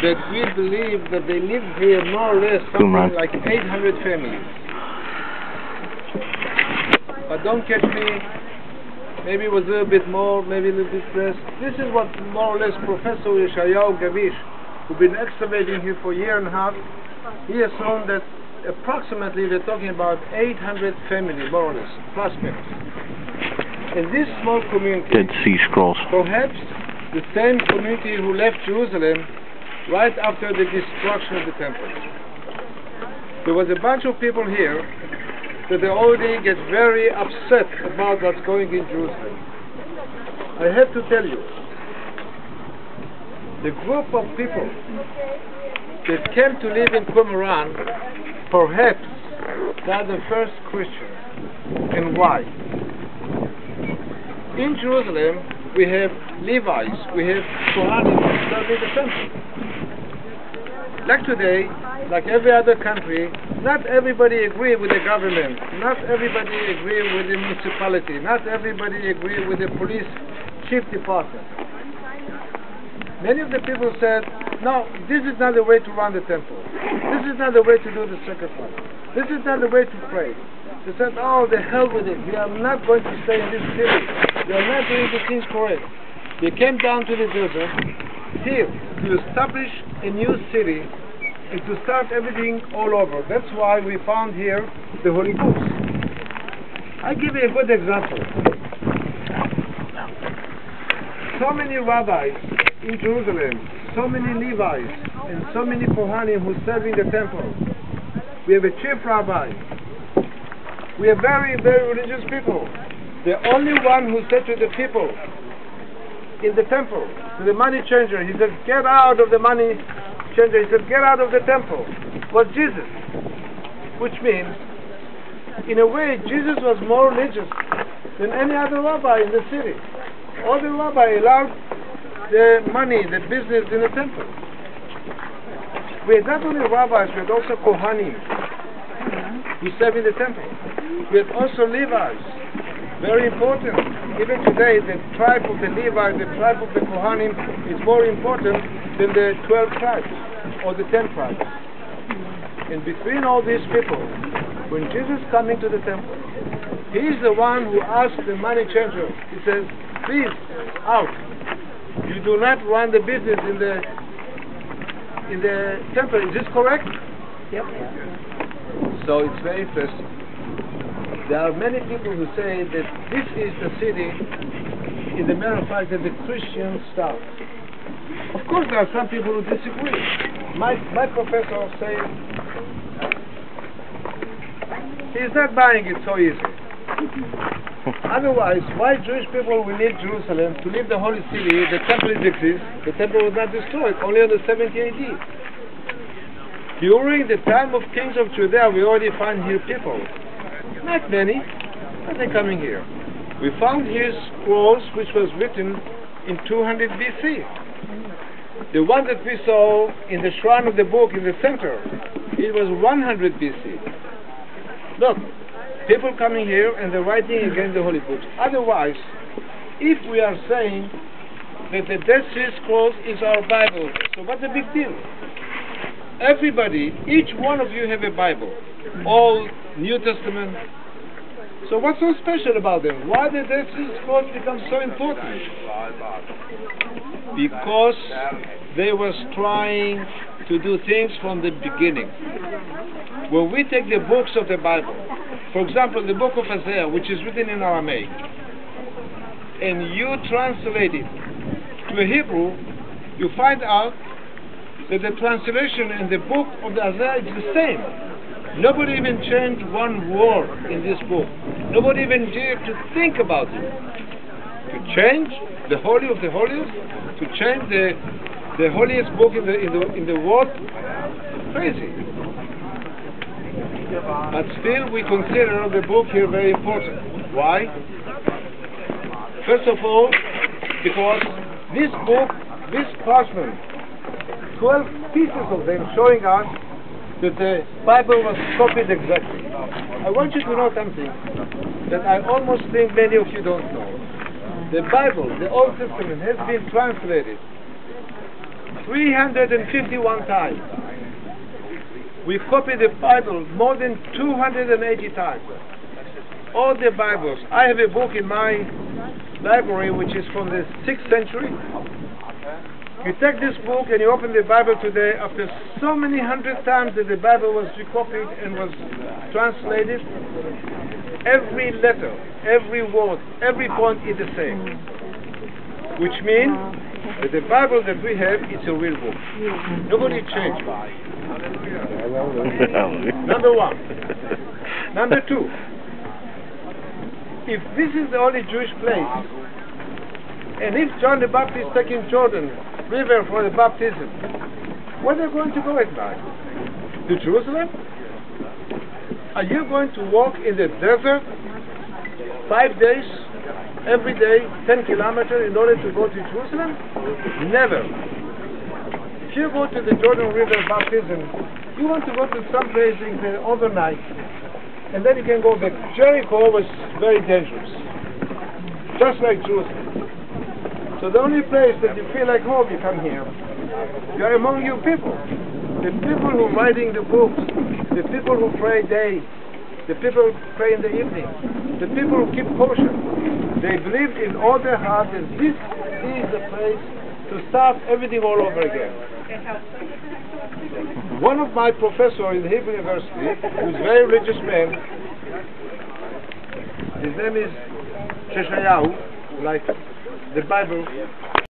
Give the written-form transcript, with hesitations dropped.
that we believe that they live here more or less something like 800 families. But don't catch me, maybe it was a little bit more, maybe a little bit less. This is what more or less Professor Yeshayahu Gavish, who's been excavating here for a year and a half, he assumed that approximately we're talking about 800 families, more or less, plus minus. In this small community, Dead Sea Scrolls. perhaps the same community who left Jerusalem right after the destruction of the temple. There was a bunch of people here that they already get very upset about what's going in Jerusalem. I have to tell you, the group of people that came to live in Qumran, perhaps they are the first Christians. And why? In Jerusalem, we have Levites, we have Kohanim serving the temple. Like today, like every other country, not everybody agree with the government, not everybody agree with the municipality, not everybody agree with the police chief department. Many of the people said, no, this is not the way to run the temple. This is not the way to do the sacrifice. This is not the way to pray. They said, oh, the hell with it. We are not going to stay in this city. We are not doing the things correct. They came down to the desert here to establish a new city and to start everything all over. That's why we found here the Holy Books. I give you a good example. So many rabbis in Jerusalem, so many Levites, and so many Kohanim who serve in the temple. We have a chief rabbi. We are very, very religious people. The only one who said to the people in the temple, to the money changer, he said, get out of the money changer. He said, get out of the temple. Was Jesus. Which means, in a way, Jesus was more religious than any other rabbi in the city. All the rabbi allowed the money, the business in the temple. We had not only rabbis, we had also Kohanim who serve in the temple. We had also Levites, very important. Even today, the tribe of the Levites, the tribe of the Kohanim is more important than the 12 tribes or the 10 tribes. And between all these people, when Jesus comes into the temple, he is the one who asks the money changer. He says, please, out. You do not run the business in the temple. Is this correct? Yep. So it's very interesting. There are many people who say that this is the city, in the matter of fact, that the Christians start. Of course, there are some people who disagree. My professor says he's not buying it so easy. Otherwise, why Jewish people will need Jerusalem to leave the holy city? The temple exists. The temple was not destroyed, only on the 70 AD. During the time of kings of Judea, we already find here people. Not many, but they're coming here. We found here scrolls which was written in 200 BC. The one that we saw in the shrine of the book in the center, it was 100 BC. Look, people coming here and they're writing against the Holy Books. Otherwise, if we are saying that the Dead Sea Scrolls is our Bible, so what's the big deal? Everybody, each one of you have a Bible, Old, New Testament. So what's so special about them? Why did the Dead Sea Scrolls become so important? Because they was trying to do things from the beginning. When we take the books of the Bible, for example, the book of Isaiah, which is written in Aramaic, and you translate it to a Hebrew, you find out that the translation in the book of the Isaiah is the same. Nobody even changed one word in this book. Nobody even dared to think about it. To change the Holy of the Holiest, to change the holiest book in the world, crazy. But still, we consider the book here very important. Why? First of all, because this book, this parchment, 12 pieces of them showing us that the Bible was copied exactly. I want you to know something that I almost think many of you don't know. The Bible, the Old Testament, has been translated 351 times. We copied the Bible more than 280 times. All the Bibles. I have a book in my library which is from the 6th century. You take this book and you open the Bible today, after so many hundred times that the Bible was recopied and was translated, every letter, every word, every point is the same. Which means that the Bible that we have is a real book. Nobody changed it. Number one. Number two. If this is the only Jewish place, and if John the Baptist taking Jordan River for the baptism, where are they going to go at night? To Jerusalem? Are you going to walk in the desert 5 days, every day, 10 kilometers in order to go to Jerusalem? Never. If you go to the Jordan River baptism, you want to go to some place in the overnight, and then you can go back. Jericho was very dangerous, just like Jerusalem. So the only place that you feel like home, you come here. You are among your people. The people who are writing the books, the people who pray day, the people who pray in the evening, the people who keep kosher. They believe in all their heart that this is the place to start everything all over again. One of my professors in the Hebrew University, who's a very religious man, his name is Sheshayahu, like the Bible,